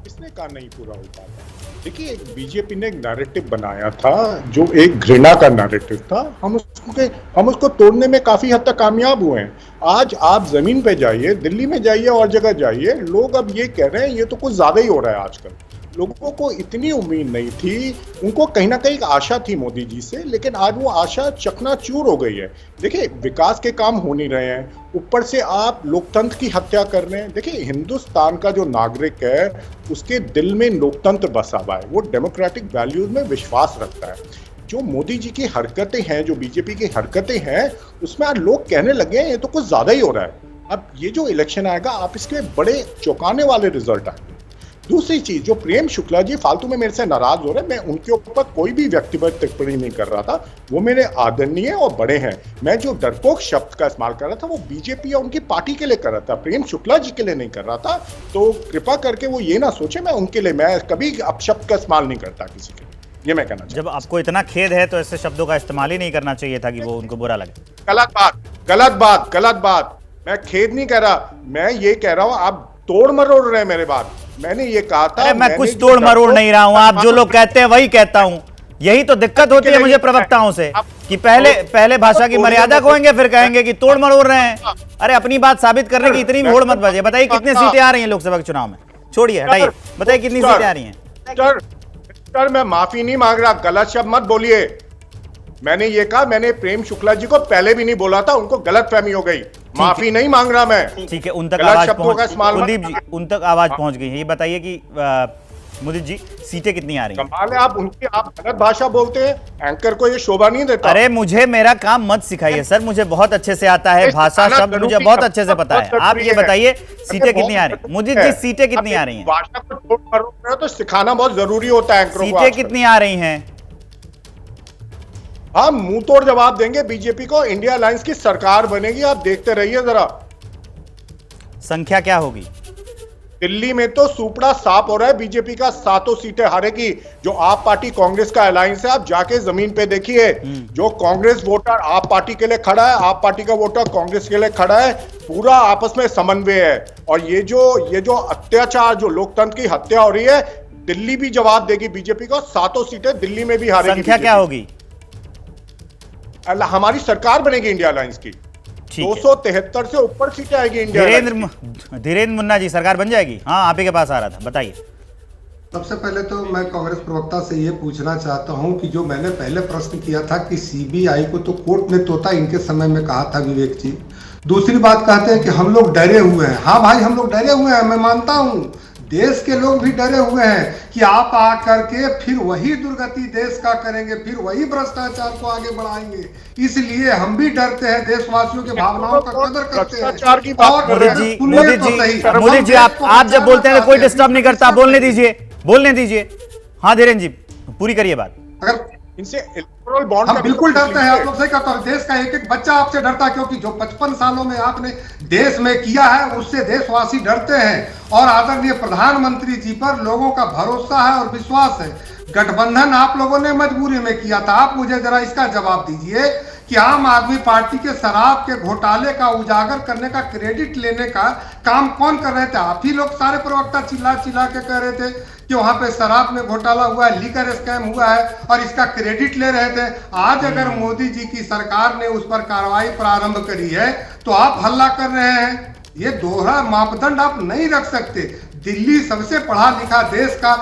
किसने कहा नहीं पूरा हो पाता? देखिए, बीजेपी ने एक नैरेटिव बनाया था जो एक घृणा का नैरेटिव था। हम उसको तोड़ने में काफी हद तक कामयाब हुए हैं। आज आप जमीन पे जाइए, दिल्ली में जाइए और जगह जाइए, लोग अब ये कह रहे हैं ये तो कुछ ज्यादा ही हो रहा है आजकल। लोगों को इतनी उम्मीद नहीं थी, उनको कहीं ना कहीं आशा थी मोदी जी से, लेकिन आज वो आशा चकनाचूर हो गई है। देखिए, विकास के काम हो नहीं रहे हैं, ऊपर से आप लोकतंत्र की हत्या कर रहे हैं। देखिए, हिंदुस्तान का जो नागरिक है उसके दिल में लोकतंत्र बसा हुआ है, वो डेमोक्रेटिक वैल्यूज में विश्वास रखता है। जो मोदी जी की हरकतें हैं, जो बीजेपी की हरकतें हैं, उसमें आज लोग कहने लगे हैं ये तो कुछ ज्यादा ही हो रहा है। अब ये जो इलेक्शन आएगा, आप इसके बड़े चौंकाने वाले रिजल्ट आएंगे। दूसरी चीज, जो प्रेम शुक्ला जी फालतू में मेरे से नाराज हो रहे हैं, मैं उनके ऊपर कोई भी व्यक्तिगत टिप्पणी नहीं कर रहा था, वो मेरे आदरणीय और बड़े हैं। मैं जो डरपोक शब्द का इस्तेमाल कर रहा था वो बीजेपी या उनकी पार्टी के लिए कर रहा था, प्रेम शुक्ला जी के लिए नहीं कर रहा था। तो कृपा करके वो ये ना सोचे मैं उनके लिए, मैं कभी अपशब्द का इस्तेमाल नहीं करता किसी के लिए, ये मैं कहना चाहता हूं। जब आपको इतना खेद है तो ऐसे शब्दों का इस्तेमाल ही नहीं करना चाहिए था कि वो उनको बुरा लगे। गलत बात। मैं खेद नहीं कर रहा, मैं ये कह रहा हूं आप तोड़ मरोड़ रहे हैं मेरे बात। मैंने ये कहा था, मैं कुछ तोड़ मरोड़ नहीं रहा हूं, आप जो लोग कहते हैं वही कहता हूं। यही तो दिक्कत होती है मुझे प्रवक्ताओं से कि पहले भाषा की मर्यादा खोएंगे, फिर कहेंगे कि तोड़ मरोड़ रहे हैं। अरे अपनी बात साबित करने की इतनी भी होड़ मत बजे। बताइए कितनी सीटें आ रही हैं लोकसभा के चुनाव में? छोड़िए, हटाइए, बताइए कितनी सीटें आ रही हैं? सर, मैं माफी नहीं मांग रहा, गलत शब्द मत बोलिए। मैंने ये कहा, मैंने प्रेम शुक्ला जी को पहले भी नहीं बोला था, उनको गलतफहमी हो गई, माफी नहीं मांग रहा मैं। ठीक है, उन तक आवाज पहुंच, कुलदीप जी उन तक आवाज पहुंच गई है। ये बताइए कि मुदित जी सीटें कितनी आ रही हैं? कमाल है, आप गलत भाषा बोलते हैं, एंकर को ये शोभा नहीं देता। अरे मुझे मेरा काम मत सिखाइए सर, मुझे बहुत अच्छे से आता है भाषा, शब्द मुझे बहुत अच्छे से पता है। आप ये बताइए सीटें कितनी आ रही हैं? मुदित जी सीटें कितनी आ रही हैं? भाषा को तोड़ मरोड़ रहे हो तो सिखाना बहुत जरूरी होता है एंकरों को। सीटें कितनी आ रही हैं? हम मुंह तोड़ जवाब देंगे, बीजेपी को इंडिया अलायंस की सरकार बनेगी, आप देखते रहिए जरा। संख्या क्या होगी? दिल्ली में तो सुपड़ा साफ हो रहा है, बीजेपी का 7 सीटें हारेगी। जो आप पार्टी कांग्रेस का अलायंस है, आप जाके जमीन पे देखिए, जो कांग्रेस वोटर आप पार्टी के लिए खड़ा है, आप पार्टी का वोटर कांग्रेस के लिए खड़ा है, पूरा आपस में समन्वय है। और ये जो अत्याचार, जो लोकतंत्र की हत्या हो रही है, दिल्ली भी जवाब देगी बीजेपी को। 7 सीटें दिल्ली में भी हारेगी। संख्या क्या होगी? हमारी सरकार बनेगी इंडिया अलायंस की, 273 से ऊपर सीटें आएगी इंडिया। धीरेन्द्र मुन्ना जी सरकार बन जाएगी? हाँ, आप ही के पास आ रहा था, बताइए। सबसे पहले तो मैं कांग्रेस प्रवक्ता से ये पूछना चाहता हूं कि जो मैंने पहले प्रश्न किया था कि सीबीआई को तो कोर्ट ने तोता इनके समय में कहा था विवेक जी। दूसरी बात कहते हैं कि हम लोग डरे हुए हैं। हाँ भाई, हम लोग डरे हुए हैं, मैं मानता हूं, देश के लोग भी डरे हुए हैं कि आप आकर के फिर वही दुर्गति देश का करेंगे, फिर वही भ्रष्टाचार को आगे बढ़ाएंगे। इसलिए हम भी डरते हैं, देशवासियों की भावनाओं का कदर करते हैं। मोदी जी आप जब बोलते हैं तो कोई डिस्टर्ब नहीं करता, बोलने दीजिए। हाँ धीरेन्द्र जी पूरी करिए बात। अगर इनसे बॉन्ड हम बिल्कुल डरते हैं, आप लोग सही कहते हो। देश का एक एक बच्चा आपसे डरता है, क्योंकि जो 55 सालों में आपने देश में किया है उससे देशवासी डरते हैं। और आदरणीय प्रधानमंत्री जी पर लोगों का भरोसा है और विश्वास है। गठबंधन आप लोगों ने मजबूरी में किया था। आप मुझे जरा इसका जवाब दीजिए कि आम आदमी पार्टी के शराब के घोटाले का उजागर करने का क्रेडिट लेने का काम कौन कर रहे थे? आप ही लोग सारे प्रवक्ता चिल्ला चिल्ला के कह रहे थे कि वहां पे शराब में घोटाला हुआ है, लीकर स्कैम हुआ है और इसका क्रेडिट ले रहे थे। आज अगर मोदी जी की सरकार ने उस पर कार्रवाई प्रारंभ करी है तो आप हल्ला कर रहे हैं। ये दोहरा मापदंड आप नहीं रख सकते। दिल्ली सबसे पढ़ा लिखा देश का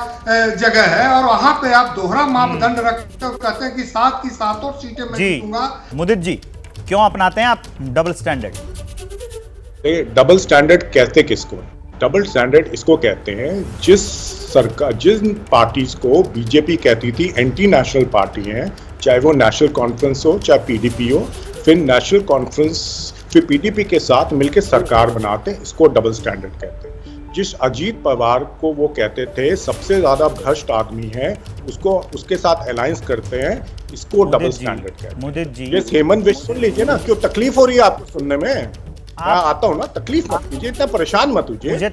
जगह है और वहां पे आप दोहरा मापदंड रखते हो, कहते हैं कि 7 की 7 सीटें मैं जीतूंगा। मुदित जी, क्यों अपनाते हैं आप डबल स्टैंडर्ड? डबल स्टैंडर्ड कहते किसको? डबल स्टैंडर्ड इसको कहते हैं जिन पार्टीज को बीजेपी कहती थी एंटी नेशनल पार्टी हैं, चाहे वो नेशनल कॉन्फ्रेंस हो चाहे पीडीपी हो, फिर नेशनल कॉन्फ्रेंस फिर पीडीपी के साथ मिलकर सरकार बनाते हैं, इसको डबल स्टैंडर्ड कहते हैं। जिस अजीत पवार को वो कहते थे सबसे ज्यादा भ्रष्ट आदमी है, उसको उसके साथ अलायंस करते हैं, इसको डबल स्टैंडर्ड कहते हैं। मुदित जी, ये हेमंत विश्व सुन लीजिए ना, क्यों तकलीफ हो रही है आपको सुनने में? मैं आता हूँ ना, तकलीफ मत कीजिए, इतना परेशान मत होइए। मुझे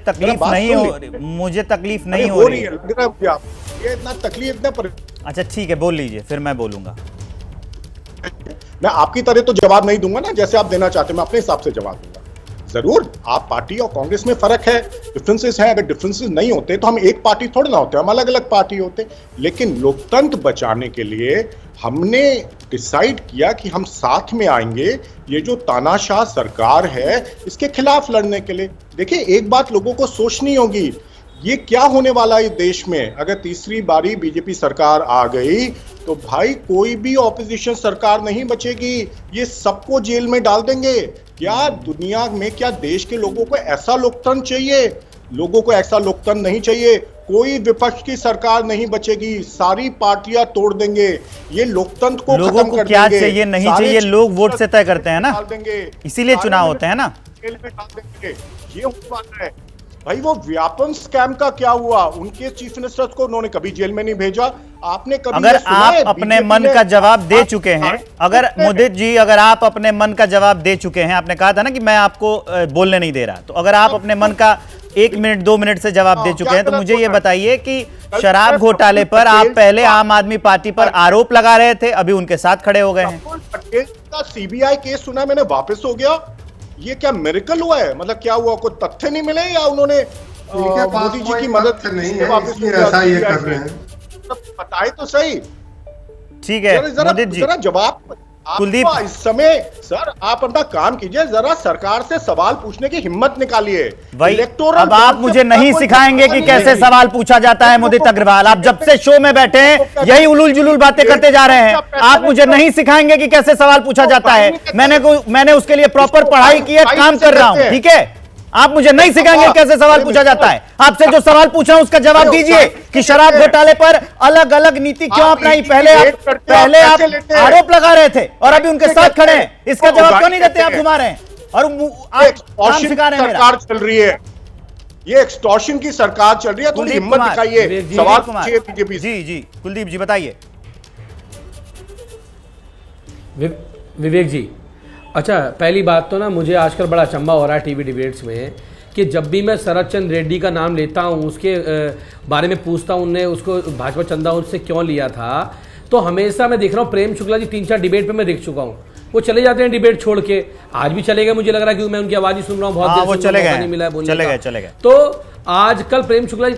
तकलीफ नहीं हो रही है। लग रहा है ये इतना तकलीफ इतना अच्छा ठीक है, बोल लीजिए फिर मैं बोलूंगा। मैं आपकी तरह तो जवाब नहीं दूंगा ना जैसे आप देना चाहते हैं, मैं अपने हिसाब से जवाब दूंगा। जरूर आप पार्टी और कांग्रेस में फर्क है, डिफरेंसेस हैं। अगर डिफरेंसेस नहीं होते तो हम एक पार्टी थोड़ी ना होते, हम अलग अलग पार्टी होते। लेकिन लोकतंत्र बचाने के लिए हमने डिसाइड किया कि हम साथ में आएंगे ये जो तानाशाह सरकार है इसके खिलाफ लड़ने के लिए। देखिए, एक बात लोगों को सोचनी होगी, ये क्या होने वाला है देश में। अगर तीसरी बारी बीजेपी सरकार आ गई तो भाई कोई भी ऑपोजिशन सरकार नहीं बचेगी, ये सबको जेल में डाल देंगे। क्या दुनिया में, क्या देश के लोगों को ऐसा लोकतंत्र चाहिए? लोगों को ऐसा लोकतंत्र नहीं चाहिए। कोई विपक्ष की सरकार नहीं बचेगी, सारी पार्टियां तोड़ देंगे, ये लोकतंत्र को लोगों को क्या चाहिए नहीं चाहिए लोग वोट से तय करते हैं ना, इसीलिए चुनाव होते हैं ना। ये होने वाला है भाई। वो व्यापम स्कैम का क्या हुआ? उनके चीफ मिनिस्टर को उन्होंने कभी जेल में नहीं भेजा। आपने कभी अगर आप अपने मन का जवाब दे चुके हैं, अगर मुदित जी अगर आप अपने मन का जवाब दे चुके हैं, आपने कहा था ना कि मैं आपको बोलने नहीं दे रहा, तो अगर आप अपने मन का 1 मिनट 2 मिनट से जवाब दे चुके हैं तो मुझे ये बताइए कि शराब घोटाले पर आप पहले आम आदमी पार्टी पर आरोप लगा रहे थे, अभी उनके साथ खड़े हो गए हैं। पटेल का सीबीआई केस सुना मैंने, वापस हो गया। ये क्या मिरेकल हुआ है? मतलब क्या हुआ, कोई तथ्य नहीं मिले या उन्होंने मोदी जी की मदद से नहीं है इसलिए ऐसा ये कर रहे हैं? बताए तो सही। ठीक है मुदित जी, जरा जवाब कुलदीप, इस समय सर आप अपना काम कीजिए, जरा सरकार से सवाल पूछने की हिम्मत निकालिए भाई। अब आप मुझे नहीं सिखाएंगे कि कैसे सवाल पूछा जाता है मुदित अग्रवाल। आप जब से शो में बैठे हैं यही उलूल जुलूल बातें करते जा रहे हैं। आप मुझे नहीं सिखाएंगे कि कैसे सवाल पूछा जाता है। मैंने उसके लिए प्रॉपर पढ़ाई की है, काम कर रहा हूं, ठीक है। आप मुझे नहीं सिखाएंगे कैसे सवाल पूछा जाता है। आपसे जो सवाल पूछा उसका जवाब दीजिए कि शराब घोटाले पर अलग अलग नीति क्यों अपनाई। पहले आप आरोप लगा रहे थे और अभी उनके साथ खड़े हैं, इसका जवाब क्यों नहीं देते? आप घुमा रहे हैं और आप काम सिखा रहे हैं। सरकार चल रही है, ये एक्सटॉर्शन की सरकार चल रही है, थोड़ी हिम्मत दिखाइए, सवाल पूछिए बीजेपी। जी कुलदीप जी बताइए। विवेक जी, अच्छा पहली बात तो ना मुझे आजकल बड़ा अचंभा हो रहा है टीवी डिबेट्स में कि जब भी मैं शरद चंद्र रेड्डी का नाम लेता हूँ, उसके बारे में पूछता हूँ, उनने उसको भाजपा चंदा उनसे क्यों लिया था, तो हमेशा मैं देख रहा हूँ प्रेम शुक्ला जी 3-4 डिबेट पे मैं देख चुका हूँ, वो चले जाते हैं डिबेट छोड़ के। आज भी चले गए, मुझे लग रहा है कि मैं उनकी आवाज़ ही सुन रहा हूँ, बहुत देर से मौका नहीं मिला है बोलने का। तो आजकल प्रेम शुक्ला जी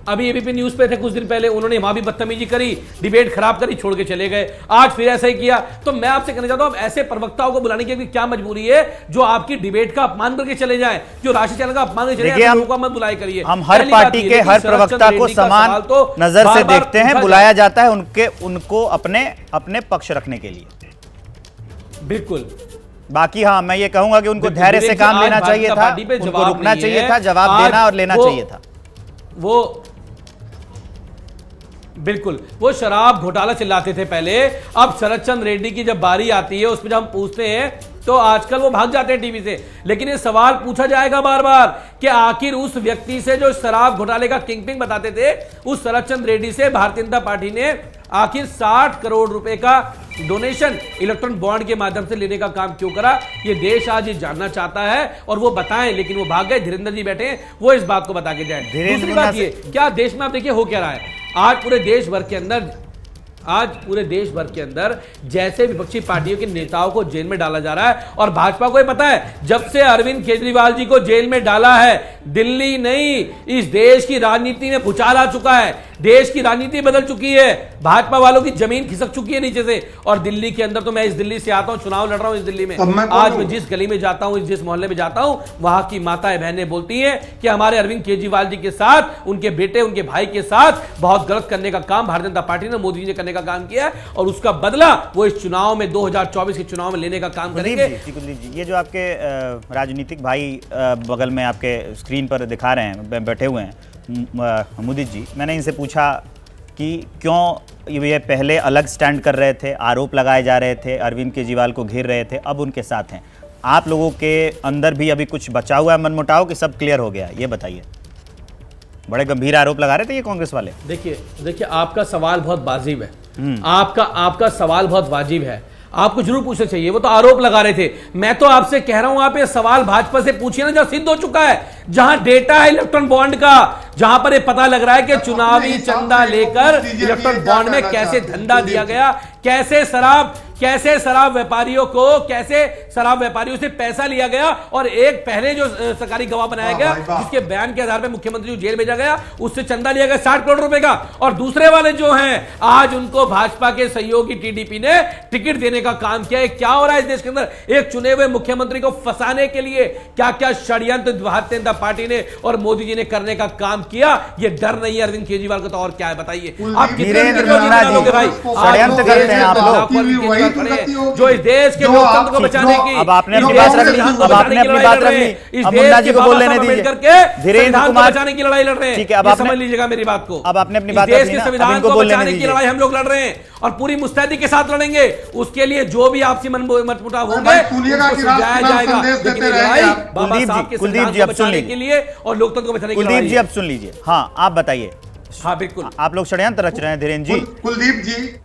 अभी एबीपी न्यूज पे थे कुछ दिन पहले, उन्होंने वहां भी बदतमीजी करी, डिबेट खराब करी, छोड़ के चले गए। आज फिर ऐसा ही किया। तो मैं आपसे कहना चाहता हूं, ऐसे प्रवक्ताओं को बुलाने की क्या मजबूरी है जो आपकी डिबेट का अपमान करके चले जाएं, जो राशि चैनल का अपमान करके चले जाएं? लोगों मत बुलाई करिए। हम हर पार्टी के हर प्रवक्ता को समान नजर से देखते हैं, बुलाया जाता है उनको अपने पक्ष रखने के लिए। बिल्कुल। बाकी हाँ, मैं ये कहूंगा कि उनको धैर्य से काम लेना चाहिए था, उनको रुकना चाहिए था, जवाब देना और लेना चाहिए था। वो बिल्कुल, वो शराब घोटाला चिल्लाते थे पहले, अब शरद चंद्र रेड्डी की जब बारी आती है उसमें जब हम पूछते हैं तो आजकल वो भाग जाते हैं टीवी से। लेकिन ये सवाल पूछा जाएगा बार बार कि आखिर उस व्यक्ति से जो शराब घोटाले का किंगपिन बताते थे, उस शरद चंद्र रेड्डी से भारतीय जनता पार्टी ने आखिर 60 करोड़ रुपए का डोनेशन इलेक्ट्रॉनिक बॉन्ड के माध्यम से लेने का काम क्यों करा, ये देश आज ये जानना चाहता है और वो बताएं, लेकिन वो भाग गए। धीरेन्द्र जी बैठे हैं, वो इस बात को बता के जाए। दूसरी बात ये, क्या देश में आप देखिए हो क्या रहा है, आज पूरे देश भर के अंदर जैसे विपक्षी पार्टियों के नेताओं को जेल में डाला जा रहा है, और भाजपा को ये पता है जब से अरविंद केजरीवाल जी को जेल में डाला है, दिल्ली नहीं इस देश की राजनीति में भूचाल आ चुका है, देश की राजनीति बदल चुकी है, भाजपा वालों की जमीन खिसक चुकी है नीचे से। और दिल्ली के अंदर तो मैं इस दिल्ली से आता हूं, चुनाव लड़ रहा हूं इस दिल्ली में, आज मैं जिस गली में जाता हूं, जिस मोहल्ले में जाता हूं, वहां की माताएं बहनें बोलती हैं कि हमारे अरविंद केजरीवाल जी के साथ, उनके बेटे उनके भाई के साथ बहुत गलत करने का काम भारतीय जनता पार्टी ने, मोदी जी ने करने का काम किया है, और उसका बदला वो इस चुनाव में 2024 के चुनाव में लेने का काम करेंगे। कुलदीप जी, ये जो आपके राजनीतिक भाई बगल में आपके स्क्रीन पर दिखा रहे हैं, बैठे हुए हैं मोदी जी, मैंने इनसे पूछा कि क्यों ये पहले अलग स्टैंड कर रहे थे, आरोप लगाए जा रहे थे, अरविंद केजरीवाल को घेर रहे थे, अब उनके साथ हैं। आप लोगों के अंदर भी अभी कुछ बचा हुआ है मनमुटाव कि सब क्लियर हो गया, ये बताइए। बड़े गंभीर आरोप लगा रहे थे ये कांग्रेस वाले। देखिए आपका सवाल बहुत वाजिब है, आपका सवाल बहुत वाजिब है, आपको जरूर पूछना चाहिए। वो तो आरोप लगा रहे थे, मैं तो आपसे कह रहा हूं आप ये सवाल भाजपा से पूछिए ना, जहां सिद्ध हो चुका है, जहां डेटा है इलेक्ट्रॉन बॉन्ड का, जहां पर ये पता लग रहा है कि चुनावी चंदा लेकर इलेक्ट्रॉन बॉन्ड में कैसे धंधा दिया गया, कैसे शराब व्यापारियों से पैसा लिया गया, और एक पहले जो सरकारी गवाह बनाया गया जिसके बयान के आधार पर मुख्यमंत्री को जेल भेजा गया, उससे चंदा लिया गया 60 करोड़ रुपए का, और दूसरे वाले जो हैं आज उनको भाजपा के सहयोगी टीडीपी ने टिकट देने का काम किया है। क्या हो रहा है इस देश के अंदर, एक चुने हुए मुख्यमंत्री को फंसाने के लिए क्या क्या षड्यंत्र भारतीय जनता पार्टी ने और मोदी जी ने करने का काम किया, ये डर नहीं है अरविंद केजरीवाल को तो और क्या है बताइए। आप कितने लोगे भाई, षड्यंत्र करते हैं आप लोग जो इस देश के लोकतंत्र को बचाने की, अब आपने अपनी बात रख ली, अब आपने अपनी बात रख ली, अब मुन्ना जी को बोल लेने दीजिए, धीरेन्द्र कुमार बचाने की लड़ाई लड़ रहे हैं, ठीक है, अब आप समझ लीजिएगा मेरी बात को, अब आपने अपनी बात रख ली ना, संविधान को बचाने की लड़ाई हम लोग लड़ रहे हैं और पूरी मुस्तैदी के साथ लड़ेंगे। उसके लिए जो भी आपसी मतमुटाव होंगे सुलझाया जाएगा, लेकिन लड़ाई बाबा साहब के संविधान को बचाने के लिए और लोकतंत्र को बचाने के लिए। कुलदीप जी अब सुन लीजिए, हाँ आप बताइए। हाँ बिल्कुल, आप लोग षड्यंत्र रच रहे हैं धीरेन्द्र जी। कुलदीप जी,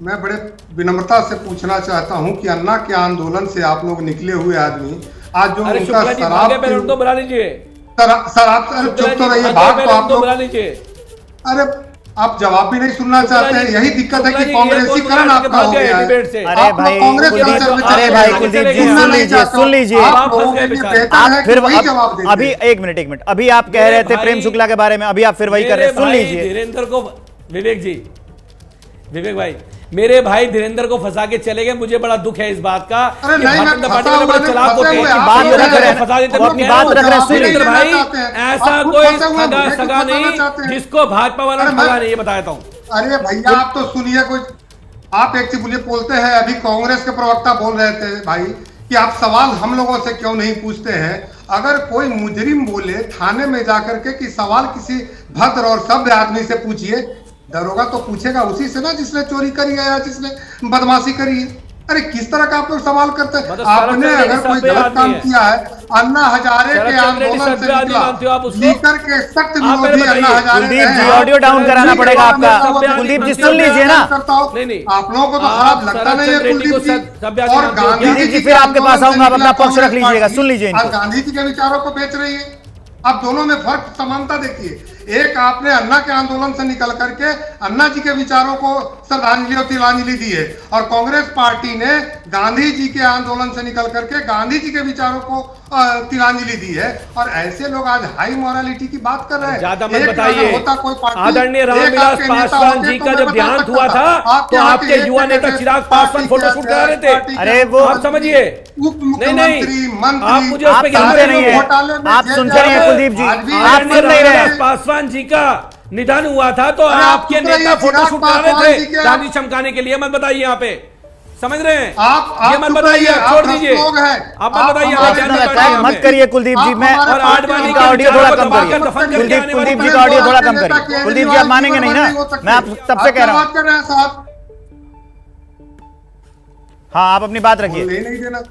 मैं बड़े विनम्रता से पूछना चाहता हूं कि अन्ना के आंदोलन से आप लोग निकले हुए आदमी, आज जो उनका शराब तो बुला लीजिए, शराब चुप तो रहिए, भाग तो आप लोग बुला लीजिए। अरे आप जवाब भी नहीं सुनना चाहते हैं, यही दिक्कत है कि कांग्रेसीकरण आपका हो गया है। अरे भाई कुलदीप जी सुन लीजिए, आप फिर अभी एक मिनट अभी आप कह रहे थे प्रेम शुक्ला के बारे में, अभी आप फिर वही कर रहे हैं, सुन लीजिए। धीरेन्द्र को विवेक भाई, मेरे भाई धीरेन्द्र को फंसा के चले गए, मुझे बड़ा दुख है इस बात का। ऐसा कोई सगा नहीं जिसको भाजपा वाला ठगा नहीं, ये बताता हूँ। अरे भैया आप तो सुनिए, कुछ आप एक चीज बोलते हैं, अभी कांग्रेस के प्रवक्ता बोल रहे थे भाई कि आप सवाल हम लोगों से क्यों नहीं पूछते हैं। अगर कोई मुजरिम बोले थाने में जाकर के कि सवाल किसी भद्र और सभ्य आदमी से पूछिए, दरोगा तो पूछेगा उसी से ना जिसने चोरी करी है या जिसने बदमाशी करी है। अरे किस तरह का आप लोग सवाल करते हैं। आपने अगर कोई गलत काम किया है, अन्ना हजारे के आंदोलन से लीकर के सख्त विरोधी अन्ना हजारे, कुलदीप जी ऑडियो डाउन कराना पड़ेगा आपका। कुलदीप जी सुन लीजिए ना, आप लोगों को तो खराब लगता नहीं है कुलदीप जी। और गांधी जी फिर आपके पास आऊंगा, आप अपना पक्ष रख लीजिएगा, सुन लीजिए। गांधी जी के विचारों को बेच रही है। अब दोनों में फर्क समानता देखिए, एक आपने अन्ना के आंदोलन से निकल करके अन्ना जी के विचारों को श्रद्धांजलि और तिलांजलि दी है, और कांग्रेस पार्टी ने गांधी जी के आंदोलन से निकल करके गांधी जी के विचारों को तिलांजलि दी है। और ऐसे लोग आज हाई मोरालिटी की बात कर रहे हैं। ज्यादा मत बताइए, आदरणीय रामविलास पासवान जी का जब देहांत हुआ था तो आपके युवा नेता चिराग पासवान फोटोशूट करा रहे थे। अरे वो आप समझिए, नहीं आप मुझे आप सुनते नहीं है, आप सुनते नहीं है कुलदीप जी, आप सुन नहीं रहे। पासवान जी का निधन हुआ था तो आपके नेता फोटोशूट करा रहे थे गांधी चमकाने के लिए। मत बताइए, यहाँ पे समझ रहे हैं आप ये मत बताइए, छोड़ दीजिए, आप मत बताइए, मत करिए कुलदीप जी। मैं और आडवाणी का ऑडियो थोड़ा कम करिए, कुलदीप जी का ऑडियो थोड़ा कम करिए। कुलदीप जी आप मानेंगे नहीं ना, मैं आप तब से कह रहा हूँ। हाँ आप अपनी बात रखिए। नहीं देना,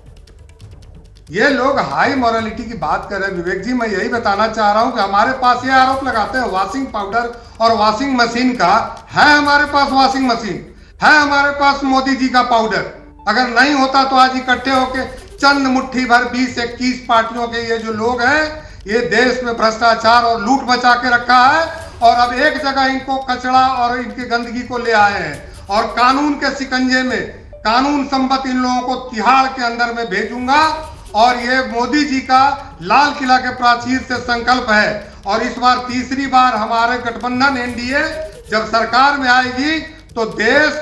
ये लोग हाई मोरालिटी की बात कर रहे हैं। विवेक जी मैं यही बताना चाह रहा हूं कि हमारे पास ये आरोप लगाते हैं वॉशिंग पाउडर और वॉशिंग मशीन का है, हमारे पास वॉशिंग मशीन है हमारे पास मोदी जी का पाउडर। अगर नहीं होता तो आज इकट्ठे होके चंद मुट्ठी भर 20-21 पार्टियों के ये जो लोग हैं, ये देश में भ्रष्टाचार और लूट मचा के रखा है, और अब एक जगह इनको कचड़ा और इनकी गंदगी को ले आए हैं, और कानून के शिकंजे में कानून संबत इन लोगों को तिहाड़ के अंदर में भेजूंगा। और ये मोदी जी का लाल किला के प्राचीर से संकल्प है, और इस बार तीसरी बार हमारे गठबंधन एनडीए जब सरकार में आएगी तो देश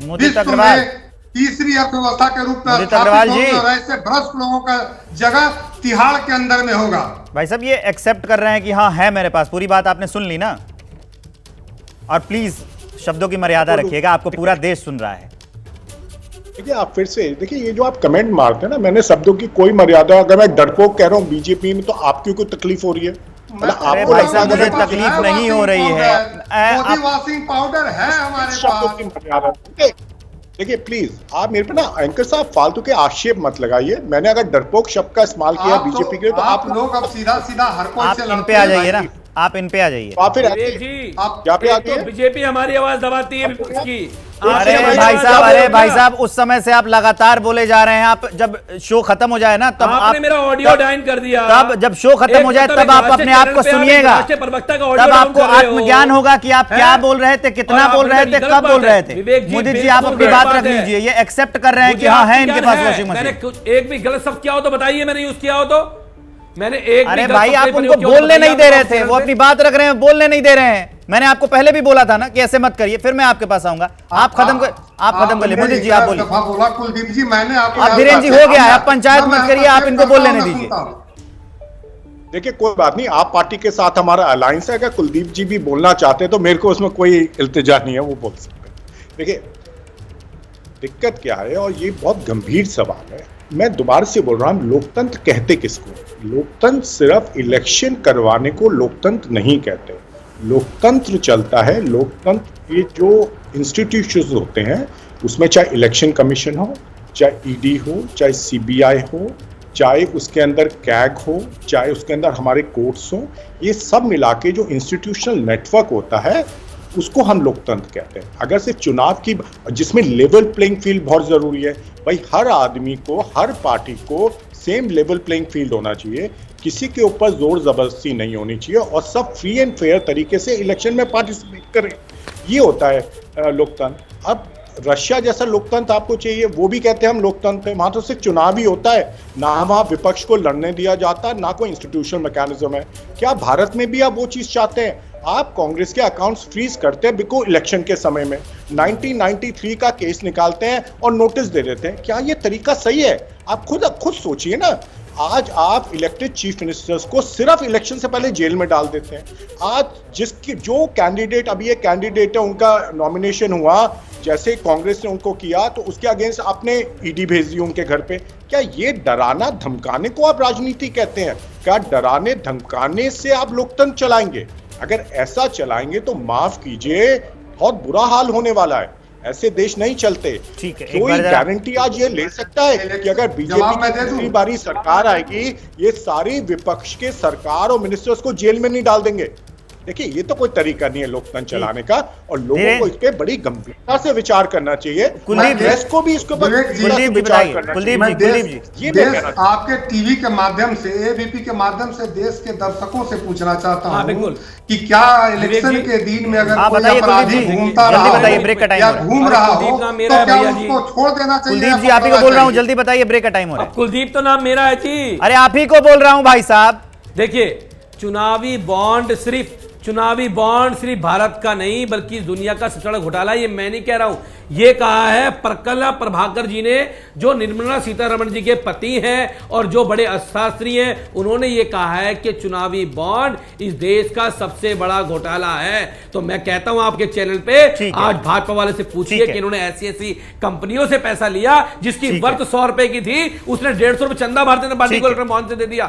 विश्व में तीसरी अर्थव्यवस्था के रूप में स्थापित होगी, और ऐसे भ्रष्ट लोगों का जगह तिहाड़ के अंदर में होगा। भाई साहब ये एक्सेप्ट कर रहे हैं कि हाँ है मेरे पास, पूरी बात आपने सुन ली ना? और प्लीज शब्दों की मर्यादा रखिएगा, आपको पूरा देश सुन रहा है। देखिए आप फिर से देखिए, ये जो आप कमेंट मारते हैं ना, मैंने शब्दों की कोई मर्यादा, अगर मैं डरपोक कह रहा हूँ बीजेपी में, तो आपकी कोई तकलीफ हो रही है? अरे भाई साहब मुझे तकलीफ नहीं हो रही है। मोदी वॉशिंग पाउडर है हमारे पास। देखिए प्लीज आप मेरे पे ना एंकर साहब फालतू के आक्षेप मत लगाइए। मैंने अगर डरपोक शब्द का इस्तेमाल किया बीजेपी के लिए, तो आप लोग अब सीधा सीधा हर कोई से इन पे आ जाइए ना, आप इन पे आ जाइए। आप फिर क्या पे आते हैं? बीजेपी हमारी आवाज दबाती है विपक्ष की। अरे भाई साहब उस समय से आप लगातार बोले जा रहे हैं। आप जब शो खत्म हो जाए ना, तब आपने मेरा ऑडियो डाइन कर दिया। तब जब शो खत्म हो जाए तब आप अपने आप को सुनिएगा, तब आपको आत्मज्ञान होगा कि आप क्या बोल रहे थे, कितना बोल रहे थे, कब बोल रहे थे। मोदी जी आप अपनी बात रख लीजिए। ये एक्सेप्ट कर रहे हैं कि हाँ है इनके पास वॉशिंग मशीन। मैंने एक भी गलत शब्द किया हो तो बताइए, मैंने यूज किया हो तो। मैंने एक अरे भाई आप उनको बोलने नहीं दे रहे थे, वो अपनी बात रख रहे हैं, बोलने नहीं दे रहे हैं। मैंने आपको पहले भी बोला था ना कि ऐसे मत करिए, फिर मैं आपके पास आऊंगा। आप खत्म कर लिए। मोदी जी आप बोलिए। बोला कुलदीप जी, मैंने आपको आप धीरेन्द्र जी हो गया है, आप पंचायत मत करिए, आप इनको बोल लेने दीजिए। देखिए कोई बात नहीं, आप पार्टी के साथ हमारा अलायंस है। अगर कुलदीप जी भी बोलना चाहते हैं तो मेरे को उसमें कोई इल्तिजा नहीं है, वो बोल सकते हैं। देखिए दिक्कत क्या है, और ये बहुत गंभीर सवाल है। मैं दोबारा से बोल रहा हूं, लोकतंत्र कहते किसको? लोकतंत्र सिर्फ इलेक्शन करवाने को लोकतंत्र नहीं कहते। लोकतंत्र चलता है, लोकतंत्र ये जो इंस्टीट्यूशंस होते हैं उसमें चाहे इलेक्शन कमीशन हो, चाहे ईडी हो, चाहे सीबीआई हो, चाहे उसके अंदर कैग हो, चाहे उसके अंदर हमारे कोर्ट्स हो, ये सब मिला के जो इंस्टीट्यूशनल नेटवर्क होता है उसको हम लोकतंत्र कहते हैं। अगर सिर्फ चुनाव की, जिसमें लेवल प्लेइंग फील्ड बहुत जरूरी है भाई, हर आदमी को, हर पार्टी को सेम लेवल प्लेइंग फील्ड होना चाहिए, किसी के ऊपर जोर जबरदस्ती नहीं होनी चाहिए, और सब फ्री एंड फेयर तरीके से इलेक्शन में पार्टिसिपेट करें। ये होता है लोकतंत्र। अब रशिया जैसा लोकतंत्र आपको चाहिए, वो भी कहते हैं हम लोकतंत्र है, वहां तो सिर्फ चुनाव ही होता है, ना वहां विपक्ष को लड़ने दिया जाता, ना कोई इंस्टीट्यूशनल मैकेनिज्म है। क्या भारत में भी आप वो चीज चाहते हैं? आप कांग्रेस के अकाउंट्स फ्रीज करते हैं बिको इलेक्शन के समय में, 1993 का केस निकालते हैं और नोटिस दे देते हैं। क्या ये तरीका सही है? आप खुद सोचिए ना। आज आप इलेक्टेड चीफ मिनिस्टर्स को सिर्फ इलेक्शन से पहले जेल में डाल देते हैं। आज जो कैंडिडेट, अभी एक कैंडिडेट है, उनका नॉमिनेशन हुआ, जैसे कांग्रेस ने उनको किया तो उसके अगेंस्ट आपने ईडी भेज दी उनके घर पे। क्या ये डराना धमकाने को आप राजनीति कहते हैं? क्या डराने धमकाने से आप लोकतंत्र चलाएंगे? अगर ऐसा चलाएंगे तो माफ कीजिए, बहुत बुरा हाल होने वाला है। ऐसे देश नहीं चलते। ठीक है, कोई गारंटी आज ये ले सकता है कि अगर बीजेपी की दूसरी बारी सरकार आएगी, ये सारी विपक्ष के सरकार और मिनिस्टर्स को जेल में नहीं डाल देंगे? देखिए ये तो कोई तरीका नहीं है लोकतंत्र चलाने का, और लोगों को इस पे बड़ी गंभीरता से विचार करना चाहिए। प्रेस को भी इसके ऊपर विचार करना चाहिए। ये देश आपके टीवी के माध्यम से, एबीपी के माध्यम से देश के दर्शकों से पूछना चाहता हूँ कि क्या इलेक्शन के दिन में अगर कोई अपराधी घूमता रहा या घूम रहा हो तो क्या उसको छोड़ देना चाहिए? कुलदीप जी आप ही को बोल रहा हूँ, जल्दी बताइए, ब्रेक का टाइम हो रहा है। कुलदीप तो नाम मेरा है जी। अरे आप ही को बोल रहा हूँ भाई साहब। देखिए चुनावी बॉन्ड सिर्फ भारत का नहीं बल्कि दुनिया का सबसे बड़ा घोटाला, ये मैं नहीं कह रहा हूं, ये कहा है प्रकल्ला प्रभाकर जी ने, जो निर्मला सीतारमण जी के पति हैं और जो बड़े अर्थशास्त्री हैं। उन्होंने ये कहा है कि चुनावी बॉन्ड इस देश का सबसे बड़ा घोटाला है। तो मैं कहता हूं आपके चैनल पे आज भाजपा वाले से पूछिए कि इन्होंने ऐसी कंपनियों से पैसा लिया जिसकी वर्थ 100 रुपए की थी, उसने 150 रुपए चंदा भारतीय जनता पार्टी को दे दिया।